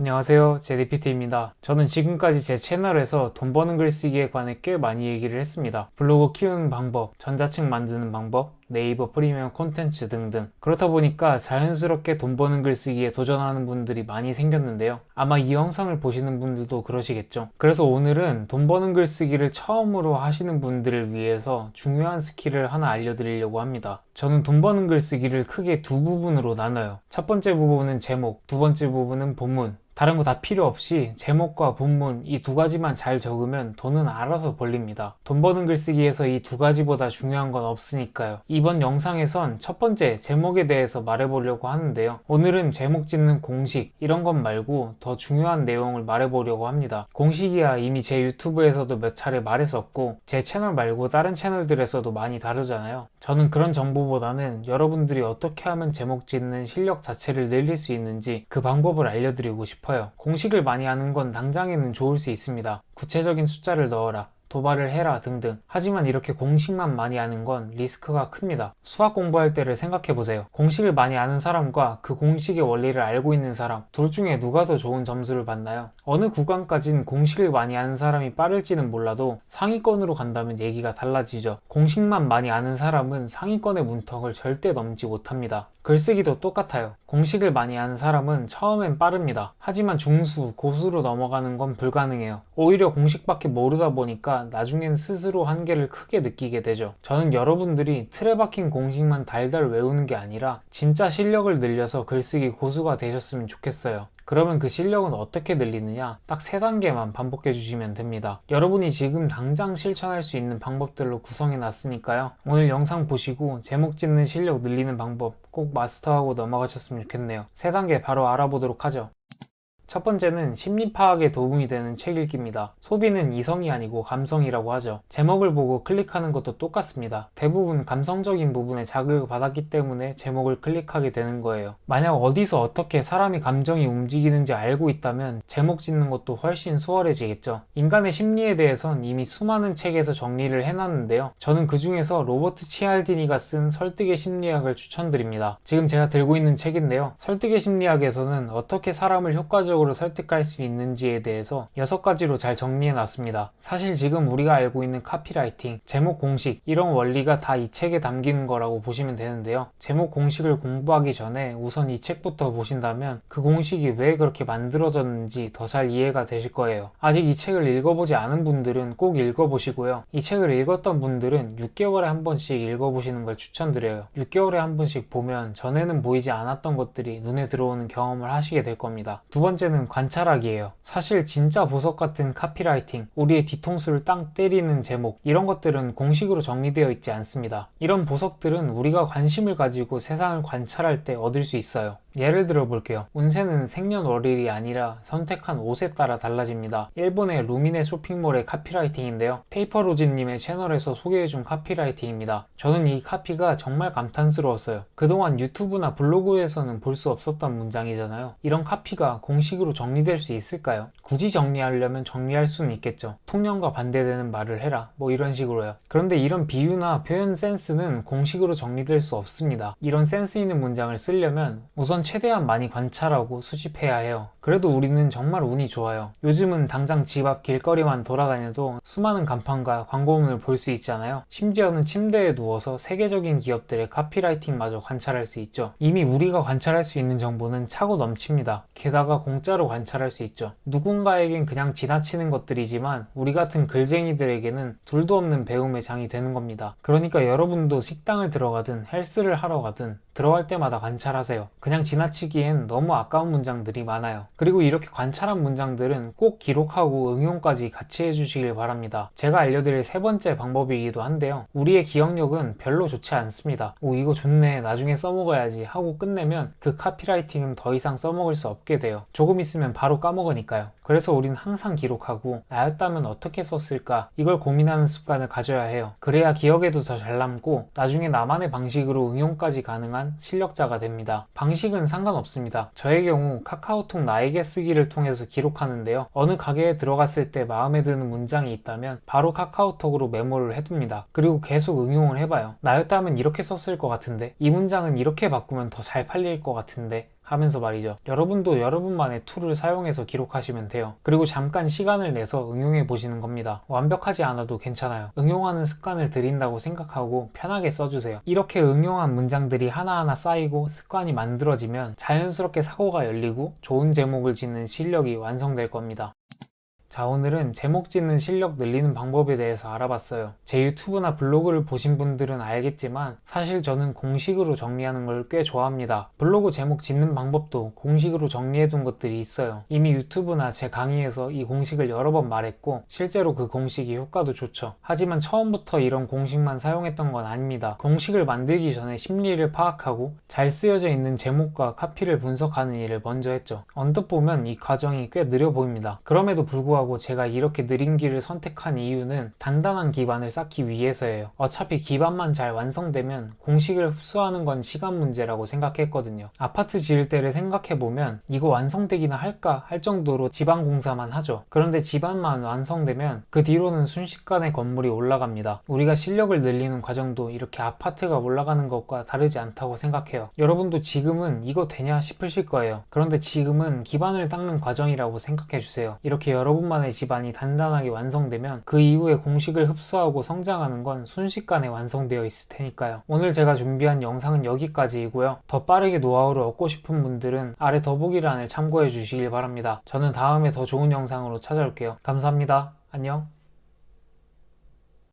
안녕하세요, 제디피트입니다. 저는 지금까지 제 채널에서 돈 버는 글쓰기에 관해 꽤 많이 얘기를 했습니다. 블로그 키우는 방법, 전자책 만드는 방법, 네이버 프리미엄 콘텐츠 등등. 그렇다 보니까 자연스럽게 돈 버는 글쓰기에 도전하는 분들이 많이 생겼는데요. 아마 이 영상을 보시는 분들도 그러시겠죠. 그래서 오늘은 돈 버는 글쓰기를 처음으로 하시는 분들을 위해서 중요한 스킬을 하나 알려드리려고 합니다. 저는 돈 버는 글쓰기를 크게 두 부분으로 나눠요. 첫 번째 부분은 제목, 두 번째 부분은 본문. 다른 거 다 필요 없이 제목과 본문 이 두 가지만 잘 적으면 돈은 알아서 벌립니다. 돈 버는 글쓰기에서 이 두 가지보다 중요한 건 없으니까요. 이번 영상에선 첫 번째 제목에 대해서 말해보려고 하는데요. 오늘은 제목 짓는 공식 이런 것 말고 더 중요한 내용을 말해보려고 합니다. 공식이야 이미 제 유튜브에서도 몇 차례 말했었고 제 채널 말고 다른 채널들에서도 많이 다루잖아요. 저는 그런 정보보다는 여러분들이 어떻게 하면 제목 짓는 실력 자체를 늘릴 수 있는지 그 방법을 알려드리고 싶어요. 공식을 많이 하는 건 당장에는 좋을 수 있습니다. 구체적인 숫자를 넣어라, 도발을 해라 등등. 하지만 이렇게 공식만 많이 아는 건 리스크가 큽니다. 수학 공부할 때를 생각해보세요. 공식을 많이 아는 사람과 그 공식의 원리를 알고 있는 사람, 둘 중에 누가 더 좋은 점수를 받나요? 어느 구간까진 공식을 많이 아는 사람이 빠를지는 몰라도 상위권으로 간다면 얘기가 달라지죠. 공식만 많이 아는 사람은 상위권의 문턱을 절대 넘지 못합니다. 글쓰기도 똑같아요. 공식을 많이 아는 사람은 처음엔 빠릅니다. 하지만 중수, 고수로 넘어가는 건 불가능해요. 오히려 공식밖에 모르다 보니까 나중엔 스스로 한계를 크게 느끼게 되죠. 저는 여러분들이 틀에 박힌 공식만 달달 외우는 게 아니라 진짜 실력을 늘려서 글쓰기 고수가 되셨으면 좋겠어요. 그러면 그 실력은 어떻게 늘리느냐? 딱 3단계만 반복해 주시면 됩니다. 여러분이 지금 당장 실천할 수 있는 방법들로 구성해 놨으니까요. 오늘 영상 보시고 제목 짓는 실력 늘리는 방법 꼭 마스터하고 넘어가셨으면 좋겠네요. 3단계 바로 알아보도록 하죠. 첫 번째는 심리 파악에 도움이 되는 책 읽기입니다. 소비는 이성이 아니고 감성이라고 하죠. 제목을 보고 클릭하는 것도 똑같습니다. 대부분 감성적인 부분에 자극을 받았기 때문에 제목을 클릭하게 되는 거예요. 만약 어디서 어떻게 사람이 감정이 움직이는지 알고 있다면 제목 짓는 것도 훨씬 수월해지겠죠. 인간의 심리에 대해선 이미 수많은 책에서 정리를 해놨는데요. 저는 그 중에서 로버트 치알디니가 쓴 설득의 심리학을 추천드립니다. 지금 제가 들고 있는 책인데요. 설득의 심리학에서는 어떻게 사람을 효과적으로 설득할 수 있는지에 대해서 6가지로 잘 정리해 놨습니다. 사실 지금 우리가 알고 있는 카피라이팅, 제목 공식 이런 원리가 다 이 책에 담기는 거라고 보시면 되는데요. 제목 공식을 공부하기 전에 우선 이 책부터 보신다면 그 공식이 왜 그렇게 만들어졌는지 더 잘 이해가 되실 거예요. 아직 이 책을 읽어보지 않은 분들은 꼭 읽어보시고요. 이 책을 읽었던 분들은 6개월에 한 번씩 읽어보시는 걸 추천드려요. 6개월에 한 번씩 보면 전에는 보이지 않았던 것들이 눈에 들어오는 경험을 하시게 될 겁니다. 두 번째는 관찰하기예요. 사실 진짜 보석 같은 카피라이팅, 우리의 뒤통수를 땅 때리는 제목 이런 것들은 공식으로 정리되어 있지 않습니다. 이런 보석들은 우리가 관심을 가지고 세상을 관찰할 때 얻을 수 있어요. 예를 들어 볼게요. 운세는 생년월일이 아니라 선택한 옷에 따라 달라집니다. 일본의 루미네 쇼핑몰의 카피라이팅인데요. 페이퍼로즈님의 채널에서 소개해준 카피라이팅입니다. 저는 이 카피가 정말 감탄스러웠어요. 그동안 유튜브나 블로그에서는 볼 수 없었던 문장이잖아요. 이런 카피가 공식으로 정리될 수 있을까요? 굳이 정리하려면 정리할 수는 있겠죠. 통념과 반대되는 말을 해라 뭐 이런 식으로요. 그런데 이런 비유나 표현 센스는 공식으로 정리될 수 없습니다. 이런 센스 있는 문장을 쓰려면 우선 최대한 많이 관찰하고 수집해야 해요. 그래도 우리는 정말 운이 좋아요. 요즘은 당장 집 앞 길거리만 돌아다녀도 수많은 간판과 광고문을 볼 수 있잖아요. 심지어는 침대에 누워서 세계적인 기업들의 카피라이팅마저 관찰할 수 있죠. 이미 우리가 관찰할 수 있는 정보는 차고 넘칩니다. 게다가 공짜로 관찰할 수 있죠. 누군가에겐 그냥 지나치는 것들이지만 우리 같은 글쟁이들에게는 둘도 없는 배움의 장이 되는 겁니다. 그러니까 여러분도 식당을 들어가든 헬스를 하러 가든 들어갈 때마다 관찰하세요. 그냥 지나치기엔 너무 아까운 문장들이 많아요. 그리고 이렇게 관찰한 문장들은 꼭 기록하고 응용까지 같이 해주시길 바랍니다. 제가 알려드릴 3번째 방법이기도 한데요. 우리의 기억력은 별로 좋지 않습니다. 오 이거 좋네 나중에 써먹어야지 하고 끝내면 그 카피라이팅은 더 이상 써먹을 수 없게 돼요. 조금 있으면 바로 까먹으니까요. 그래서 우린 항상 기록하고 나였다면 어떻게 썼을까 이걸 고민하는 습관을 가져야 해요. 그래야 기억에도 더 잘 남고 나중에 나만의 방식으로 응용까지 가능한 실력자가 됩니다. 방식은 상관없습니다. 저의 경우 카카오톡 나에게 쓰기를 통해서 기록하는데요. 어느 가게에 들어갔을 때 마음에 드는 문장이 있다면 바로 카카오톡으로 메모를 해둡니다. 그리고 계속 응용을 해봐요. 나였다면 이렇게 썼을 것 같은데 이 문장은 이렇게 바꾸면 더 잘 팔릴 것 같은데 하면서 말이죠. 여러분도 여러분만의 툴을 사용해서 기록하시면 돼요. 그리고 잠깐 시간을 내서 응용해 보시는 겁니다. 완벽하지 않아도 괜찮아요. 응용하는 습관을 들인다고 생각하고 편하게 써주세요. 이렇게 응용한 문장들이 하나하나 쌓이고 습관이 만들어지면 자연스럽게 사고가 열리고 좋은 제목을 짓는 실력이 완성될 겁니다. 자, 오늘은 제목 짓는 실력 늘리는 방법에 대해서 알아봤어요. 제 유튜브나 블로그를 보신 분들은 알겠지만 사실 저는 공식으로 정리하는 걸 꽤 좋아합니다. 블로그 제목 짓는 방법도 공식으로 정리해둔 것들이 있어요. 이미 유튜브나 제 강의에서 이 공식을 여러 번 말했고 실제로 그 공식이 효과도 좋죠. 하지만 처음부터 이런 공식만 사용했던 건 아닙니다. 공식을 만들기 전에 심리를 파악하고 잘 쓰여져 있는 제목과 카피를 분석하는 일을 먼저 했죠. 언뜻 보면 이 과정이 꽤 느려 보입니다. 그럼에도 불구하고 제가 이렇게 느린 길을 선택한 이유는 단단한 기반을 쌓기 위해서예요. 어차피 기반만 잘 완성되면 공식을 흡수하는 건 시간 문제라고 생각했거든요. 아파트 지을 때를 생각해보면 이거 완성되기나 할까 할 정도로 지방 공사만 하죠. 그런데 지반만 완성되면 그 뒤로는 순식간에 건물이 올라갑니다. 우리가 실력을 늘리는 과정도 이렇게 아파트가 올라가는 것과 다르지 않다고 생각해요. 여러분도 지금은 이거 되냐 싶으실 거예요. 그런데 지금은 기반을 닦는 과정이라고 생각해주세요. 이렇게 여러분만의 집안이 단단하게 완성되면 그 이후에 공식을 흡수하고 성장하는 건 순식간에 완성되어 있을 테니까요. 오늘 제가 준비한 영상은 여기까지이고요. 더 빠르게 노하우를 얻고 싶은 분들은 아래 더보기란을 참고해 주시길 바랍니다. 저는 다음에 더 좋은 영상으로 찾아올게요. 감사합니다. 안녕.